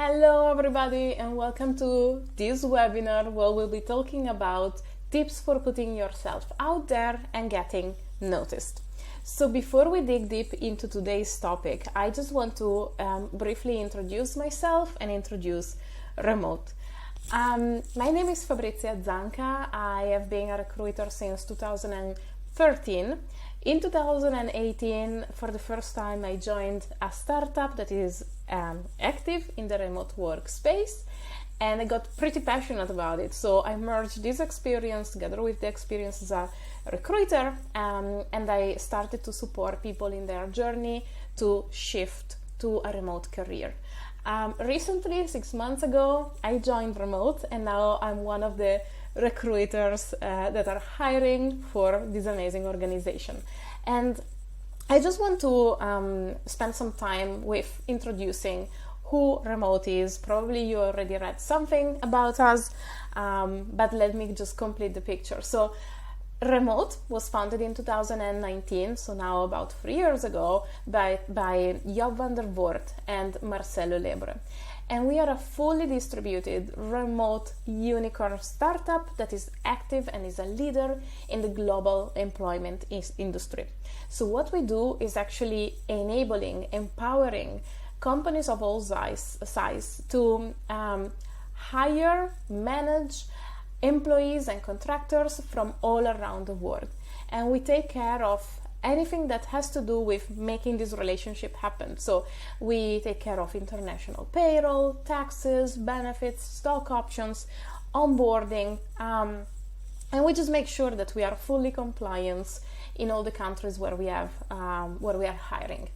Hello everybody and welcome to this webinar where we'll be talking about tips for putting yourself out there and getting noticed. So before we dig deep into today's topic, I just want to briefly introduce myself and introduce Remote. My name is Fabrizia Zanca. I have been a recruiter since 2013. In 2018, for the first time, I joined a startup that is active in the remote work space, and I got pretty passionate about it. So I merged this experience together with the experience as a recruiter, and I started to support people in their journey to shift to a remote career. Recently, 6 months ago, I joined Remote, and now I'm one of the recruiters that are hiring for this amazing organization. And I just want to spend some time with introducing who Remote is. Probably you already read something about us, but let me just complete the picture. So Remote was founded in 2019, so now about 3 years ago, by Job van der Voort and Marcelo Lebre. And we are a fully distributed remote unicorn startup that is active and is a leader in the global employment industry. So what we do is actually enabling, empowering companies of all size to hire, manage employees and contractors from all around the world. And we take care of anything that has to do with making this relationship happen. So we take care of international payroll, taxes, benefits, stock options, onboarding, and we just make sure that we are fully compliant in all the countries where we are hiring.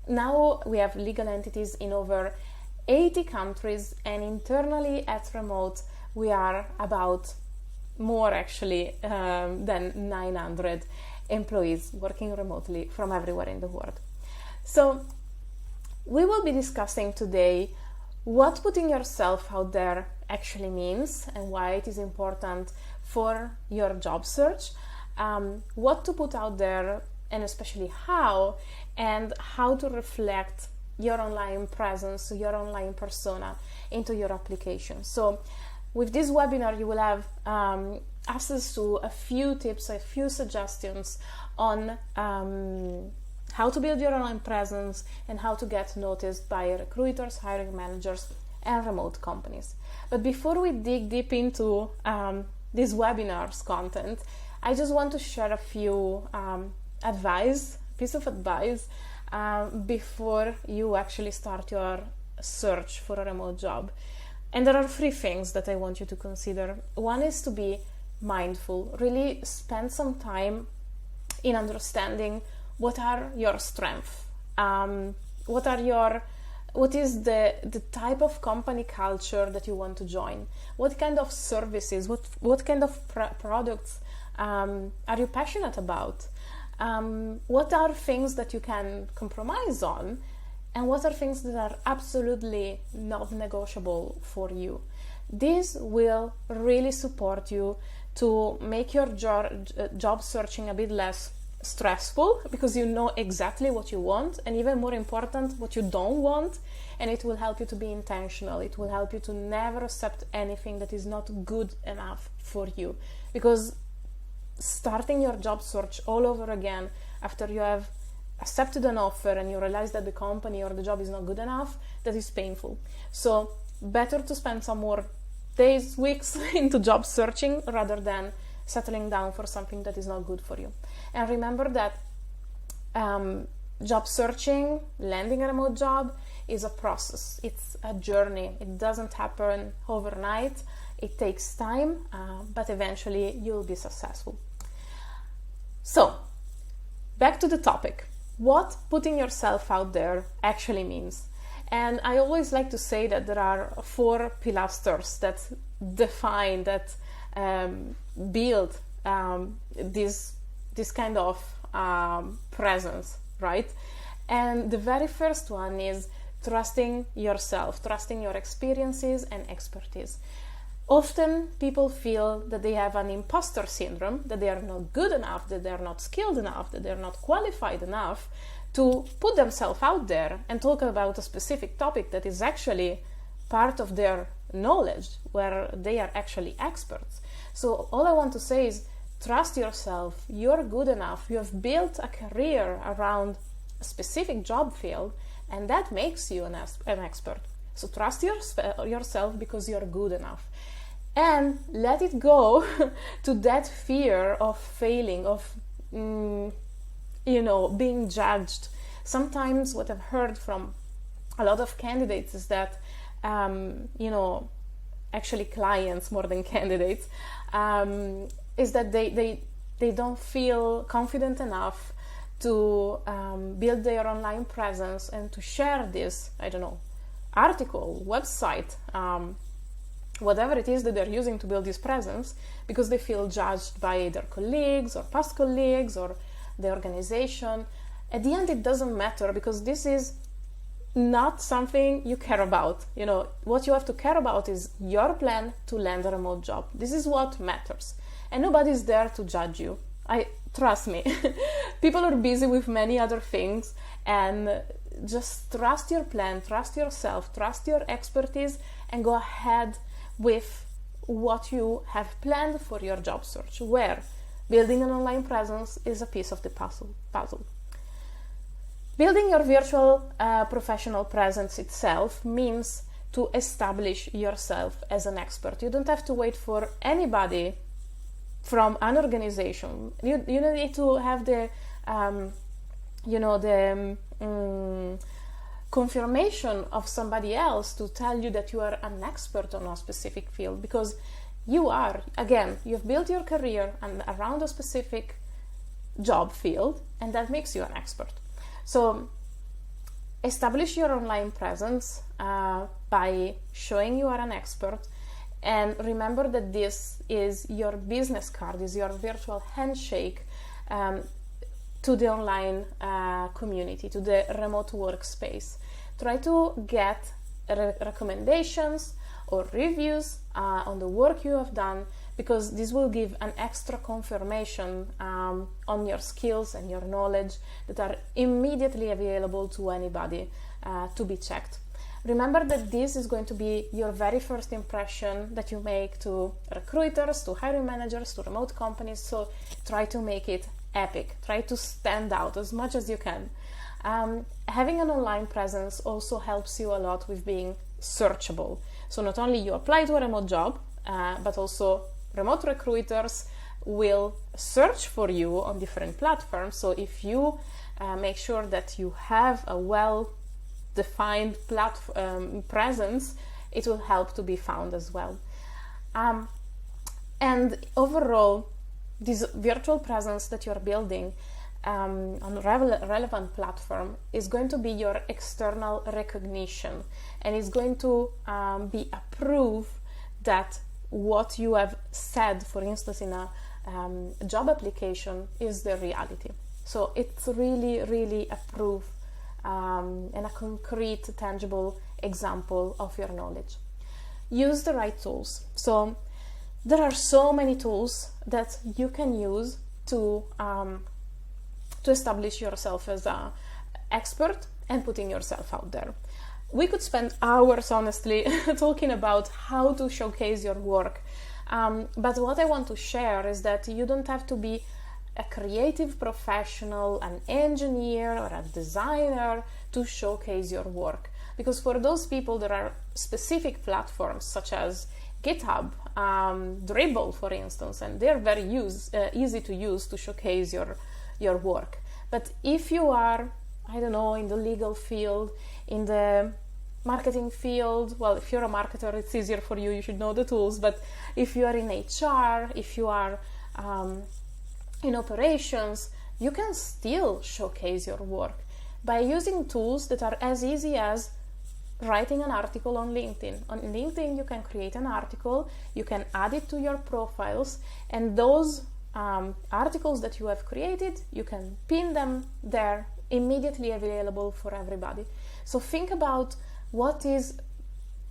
Now we have legal entities in over 80 countries, and internally at Remote we are about more actually than 900 employees working remotely from everywhere in the world. So we will be discussing today what putting yourself out there actually means and why it is important for your job search, what to put out there and especially how, and how to reflect your online presence, your online persona into your application. So with this webinar you will have access to a few tips, a few suggestions on how to build your online presence and how to get noticed by recruiters, hiring managers, and remote companies. But before we dig deep into this webinar's content, I just want to share a few piece of advice before you actually start your search for a remote job. And there are 3 things that I want you to consider. One is to be mindful, really spend some time in understanding what are your strengths, what is the type of company culture that you want to join, what kind of services, what kind of products are you passionate about, what are things that you can compromise on, and what are things that are absolutely not negotiable for you. This will really support you to make your job searching a bit less stressful, because you know exactly what you want, and even more important, what you don't want, and it will help you to be intentional. It will help you to never accept anything that is not good enough for you, because starting your job search all over again after you have accepted an offer and you realize that the company or the job is not good enough, that is painful. So better to spend some more days, weeks into job searching rather than settling down for something that is not good for you. And remember that job searching, landing a remote job, is a process. It's a journey. It doesn't happen overnight. It takes time, but eventually you'll be successful. So back to the topic. What putting yourself out there actually means. And I always like to say that there are 4 pilasters that define, that build this kind of presence, right? And the very first one is trusting yourself, trusting your experiences and expertise. Often people feel that they have an imposter syndrome, that they are not good enough, that they are not skilled enough, that they are not qualified enough to put themselves out there and talk about a specific topic that is actually part of their knowledge where they are actually experts. So all I want to say is trust yourself. You're good enough. You have built a career around a specific job field, and that makes you an expert. So trust yourself because you're good enough. And let it go to that fear of failing, of being judged. Sometimes what I've heard from a lot of candidates is that actually clients more than candidates, is that they don't feel confident enough to build their online presence and to share this, article, website, whatever it is that they're using to build this presence, because they feel judged by their colleagues or past colleagues or the organization. At the end, it doesn't matter, because this is not something you care about. What you have to care about is your plan to land a remote job. This is what matters, and nobody's there to judge you. Trust me. People are busy with many other things, and just trust your plan, trust yourself, trust your expertise, and go ahead with what you have planned for your job search, where building an online presence is a piece of the puzzle. Building your virtual professional presence itself means to establish yourself as an expert. You don't have to wait for anybody from an organization. You need to have the confirmation of somebody else to tell you that you are an expert on a specific field, because you are. Again, you've built your career around a specific job field, and that makes you an expert. So establish your online presence by showing you are an expert, and remember that this is your business card, is your virtual handshake to the online community, to the remote workspace. Try to get recommendations or reviews on the work you have done, because this will give an extra confirmation on your skills and your knowledge that are immediately available to anybody to be checked. Remember that this is going to be your very first impression that you make to recruiters, to hiring managers, to remote companies, so try to make it epic. Try to stand out as much as you can. Having an online presence also helps you a lot with being searchable. So not only you apply to a remote job, but also remote recruiters will search for you on different platforms. So if you make sure that you have a well-defined presence, it will help to be found as well. And overall, this virtual presence that you're building on a relevant platform is going to be your external recognition, and it's going to be a proof that what you have said, for instance, in a job application, is the reality. So it's really, really a proof and a concrete, tangible example of your knowledge. Use the right tools. So there are so many tools that you can use to establish yourself as an expert and putting yourself out there. We could spend hours, honestly, talking about how to showcase your work. But what I want to share is that you don't have to be a creative professional, an engineer, or a designer to showcase your work. Because for those people, there are specific platforms such as GitHub, Dribble, for instance, and they're very easy to use to showcase your work. But if you are, in the legal field, in the marketing field, well, if you're a marketer, it's easier for you, you should know the tools. But if you are in HR, if you are in operations, you can still showcase your work by using tools that are as easy as writing an article on LinkedIn. On LinkedIn, you can create an article, you can add it to your profiles, and those articles that you have created, you can pin them there, immediately available for everybody. So think about what is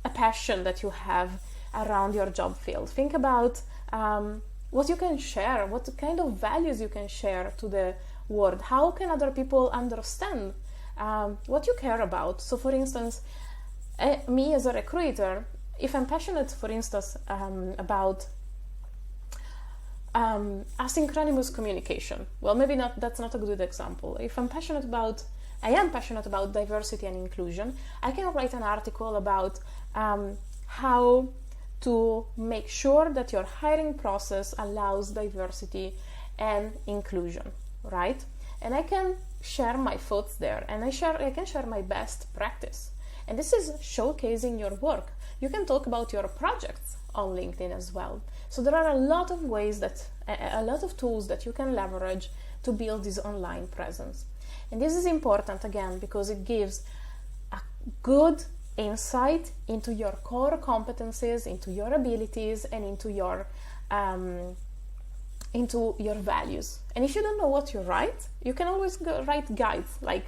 a passion that you have around your job field. Think about what you can share, what kind of values you can share to the world. How can other people understand what you care about? So for instance, Me as a recruiter, if I'm passionate, for instance, about asynchronous communication, well, maybe not. That's not a good example. If I am passionate about diversity and inclusion, I can write an article about how to make sure that your hiring process allows diversity and inclusion, right? And I can share my thoughts there, and I can share my best practice. And this is showcasing your work. You can talk about your projects on LinkedIn as well. So there are a lot of ways a lot of tools that you can leverage to build this online presence. And this is important, again, because it gives a good insight into your core competencies, into your abilities, and into your values. And if you don't know what you write, you can always write guides like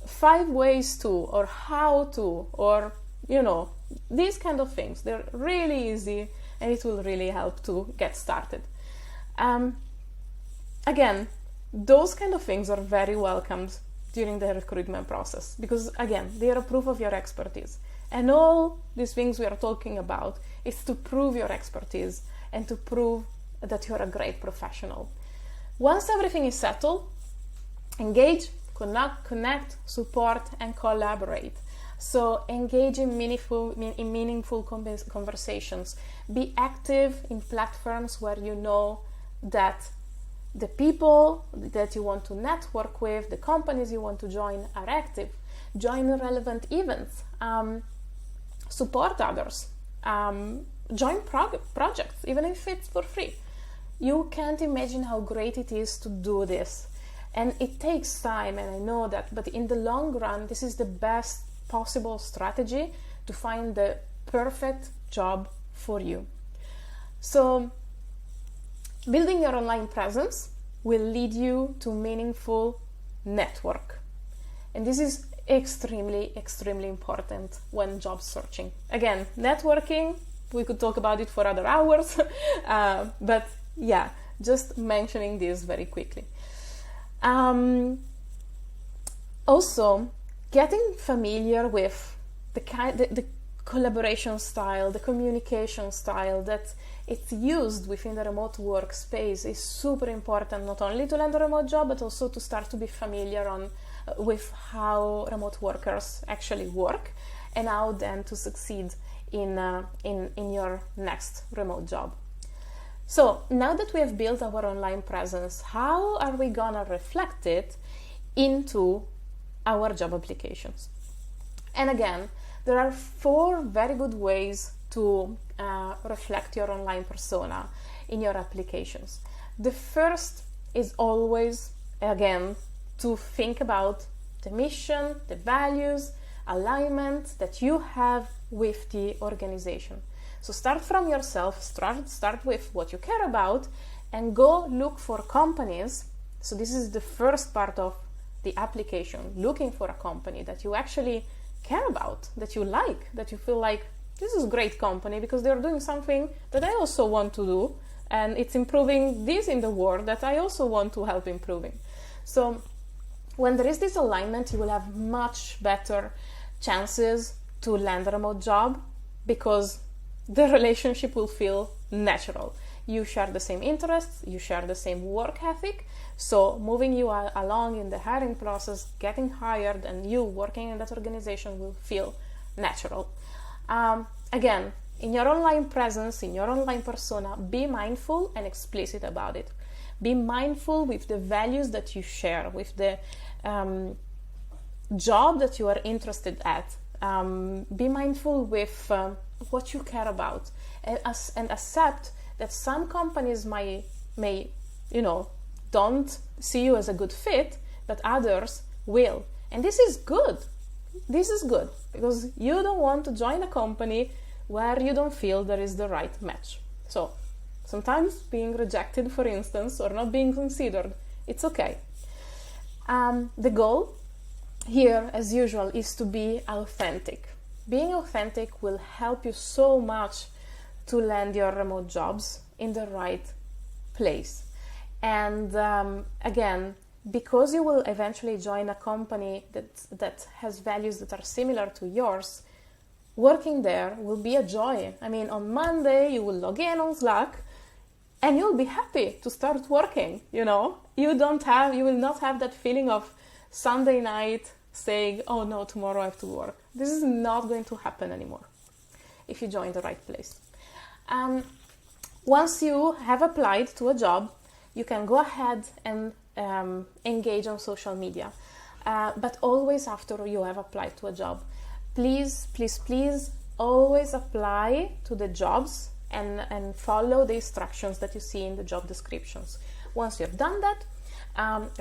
5 ways to, or how to, or these kind of things. They're really easy, and it will really help to get started. Again, those kind of things are very welcomed during the recruitment process, because again, they are a proof of your expertise. And all these things we are talking about is to prove your expertise and to prove that you're a great professional. Once everything is settled, engage, connect, support, and collaborate. So engage in meaningful conversations. Be active in platforms where you know that the people that you want to network with, the companies you want to join, are active. Join relevant events. Support others. Join projects, even if it's for free. You can't imagine how great it is to do this. And it takes time, and I know that, but in the long run, this is the best possible strategy to find the perfect job for you. So, building your online presence will lead you to meaningful network. And this is extremely, extremely important when job searching. Again, networking, we could talk about it for other hours, but yeah, just mentioning this very quickly. Also, getting familiar with the collaboration style, the communication style that it's used within the remote workspace is super important, not only to land a remote job, but also to start to be familiar with how remote workers actually work, and how then to succeed in your next remote job. So now that we have built our online presence, how are we gonna reflect it into our job applications? And again, there are 4 very good ways to reflect your online persona in your applications. The first is always, again, to think about the mission, the values, alignment that you have with the organization. So start from yourself, start with what you care about, and go look for companies. So this is the first part of the application, looking for a company that you actually care about, that you like, that you feel like this is a great company because they're doing something that I also want to do, and it's improving this in the world that I also want to help improving. So when there is this alignment, you will have much better chances to land a remote job, because the relationship will feel natural. You share the same interests, you share the same work ethic, so moving you along in the hiring process, getting hired, and you working in that organization will feel natural. Again, in your online presence, in your online persona, be mindful and explicit about it. Be mindful with the values that you share, with the job that you are interested at. Be mindful with what you care about, and accept that some companies may don't see you as a good fit, but others will. And this is good. This is good because you don't want to join a company where you don't feel there is the right match. So sometimes being rejected, for instance, or not being considered, it's okay. The goal here, as usual, is to be authentic. Being authentic will help you so much to land your remote jobs in the right place. And again, because you will eventually join a company that has values that are similar to yours, working there will be a joy. I mean, on Monday you will log in on Slack and you'll be happy to start working, you know. You will not have that feeling of Sunday night saying, oh no, tomorrow I have to work. This is not going to happen anymore if you join the right place. Once you have applied to a job, you can go ahead and engage on social media, but always after you have applied to a job. Please, please, please always apply to the jobs and follow the instructions that you see in the job descriptions. Once you've done that,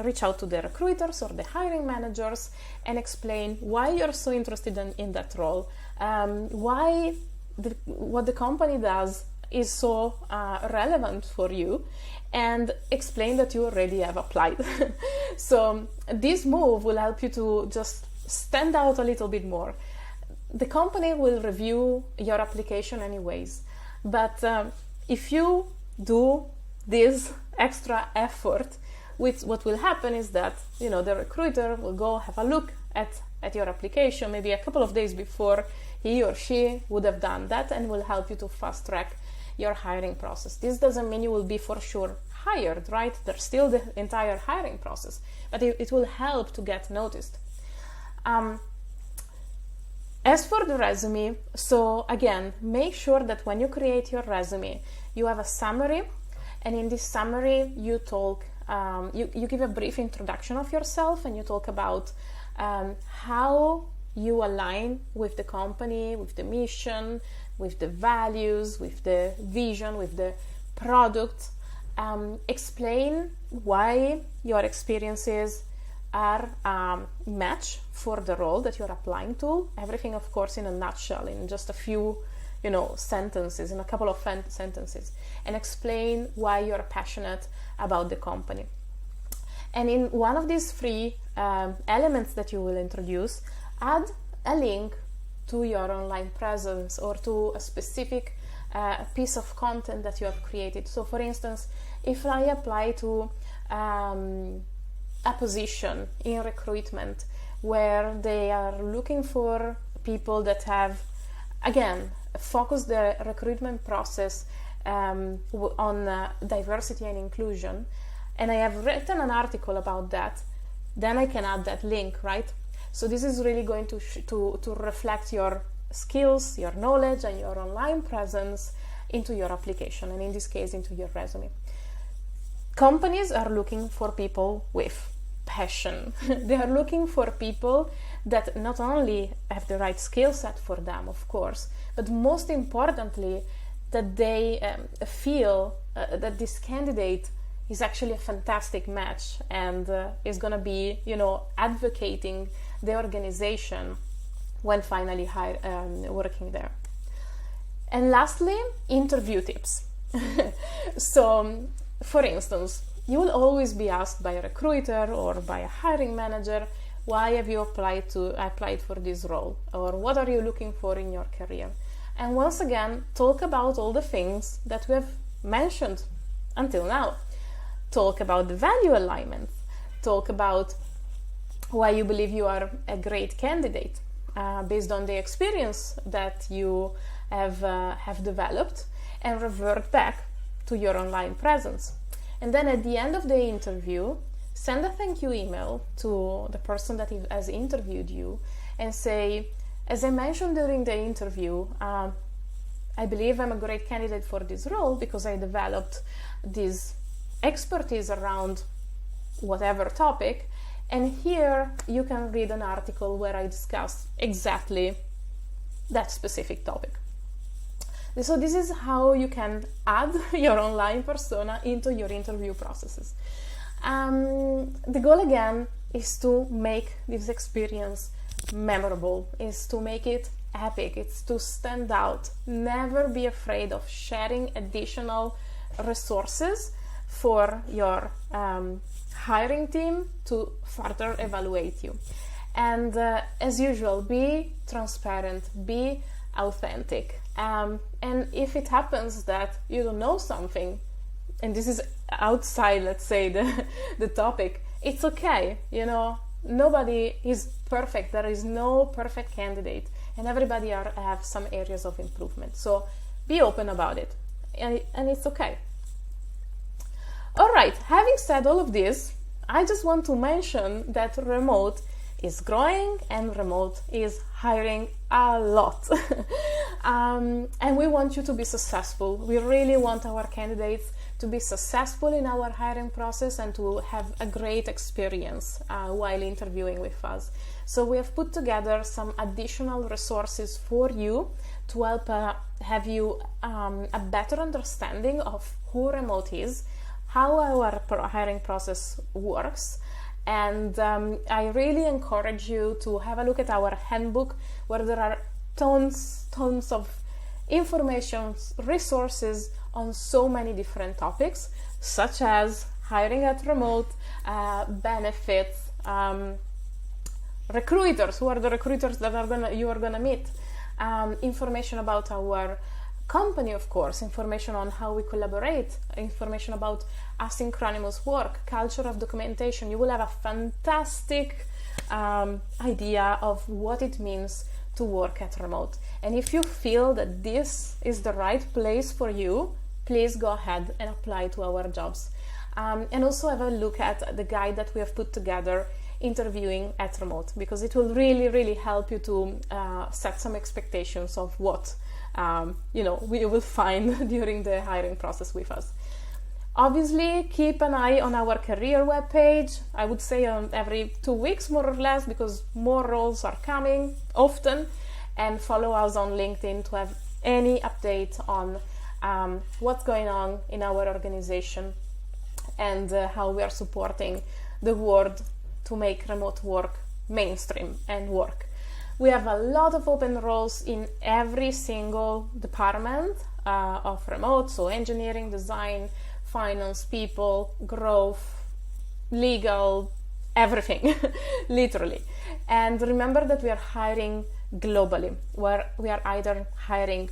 reach out to the recruiters or the hiring managers and explain why you're so interested in that role, why what the company does is so relevant for you, and explain that you already have applied. So this move will help you to just stand out a little bit more. The company will review your application anyways, but if you do this extra effort, what will happen is that, you know, the recruiter will go have a look at your application maybe a couple of days before he or she would have done that, and will help you to fast track your hiring process. This doesn't mean you will be for sure hired, right? There's still the entire hiring process, but it will help to get noticed. As for the resume, so again, make sure that when you create your resume, you have a summary, and in this summary you talk, you give a brief introduction of yourself, and you talk about how you align with the company, with the mission, with the values, with the vision, with the product. Explain why your experiences are match for the role that you're applying to. Everything, of course, in a nutshell, in just a few, sentences, in a couple of sentences, and explain why you're passionate about the company. And in one of these three elements that you will introduce, add a link to your online presence or to a specific piece of content that you have created. So, for instance, if I apply to a position in recruitment where they are looking for people that have, again, focused the recruitment process on diversity and inclusion, and I have written an article about that, then I can add that link, right? So this is really going to reflect your skills, your knowledge, and your online presence into your application, and in this case, into your resume. Companies are looking for people with passion. They are looking for people that not only have the right skill set for them, of course, but most importantly, that they feel that this candidate is actually a fantastic match and is going to be, advocating the organization when finally working there. And lastly, interview tips. So, for instance, you will always be asked by a recruiter or by a hiring manager, why have you applied for this role, or what are you looking for in your career? And once again, talk about all the things that we have mentioned until now. Talk about the value alignment. Talk about why you believe you are a great candidate based on the experience that you have developed, and revert back to your online presence. And then at the end of the interview, send a thank you email to the person that has interviewed you and say, as I mentioned during the interview, I believe I'm a great candidate for this role because I developed this expertise around whatever topic, and here you can read an article where I discuss exactly that specific topic. So this is how you can add your online persona into your interview processes. The goal again is to make this experience memorable, is to make it epic, it's to stand out. Never be afraid of sharing additional resources for your hiring team to further evaluate you. And as usual, be transparent, be authentic. And if it happens that you don't know something, and this is outside, let's say, the topic, it's okay. Nobody is perfect. There is no perfect candidate. and everybody have some areas of improvement. So be open about it, and it's okay. All right, having said all of this, I just want to mention that remote is growing and remote is hiring a lot. And we want you to be successful. We really want our candidates to be successful in our hiring process and to have a great experience while interviewing with us. So we have put together some additional resources for you to help have you a better understanding of who remote is, how our hiring process works, and I really encourage you to have a look at our handbook, where there are tons of information, resources on so many different topics, such as hiring at remote, benefits, recruiters, who are the recruiters that you are gonna meet, information about our company, of course, information on how we collaborate, information about asynchronous work, culture of documentation. You will have a fantastic idea of what it means to work at remote. And if you feel that this is the right place for you, please go ahead and apply to our jobs. And also have a look at the guide that we have put together, interviewing at remote, because it will really help you to set some expectations of what we will find during the hiring process with us. Obviously, keep an eye on our career webpage. I would say every 2 weeks, more or less, because more roles are coming often. And follow us on LinkedIn to have any update on what's going on in our organization and how we are supporting the world to make remote work mainstream and work. We have a lot of open roles in every single department of remote, so engineering, design, finance, people, growth, legal, everything, literally. And remember that we are hiring globally, where we are either hiring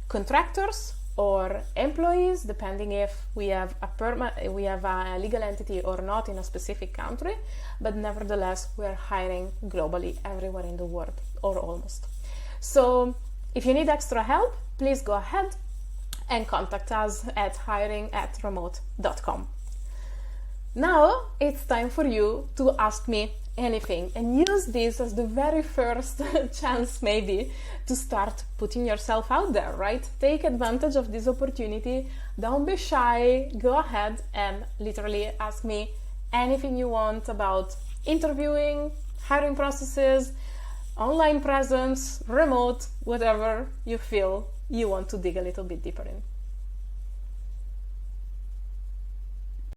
contractors or employees, depending if we have a legal entity or not in a specific country, but nevertheless we are hiring globally everywhere in the world, or almost. So if you need extra help, please go ahead and contact us at hiring@remote.com. Now it's time for you to ask me anything, and use this as the very first chance maybe to start putting yourself out there, right? Take advantage of this opportunity. Don't be shy. Go ahead and literally ask me anything you want about interviewing, hiring processes, online presence, remote, whatever you feel you want to dig a little bit deeper in.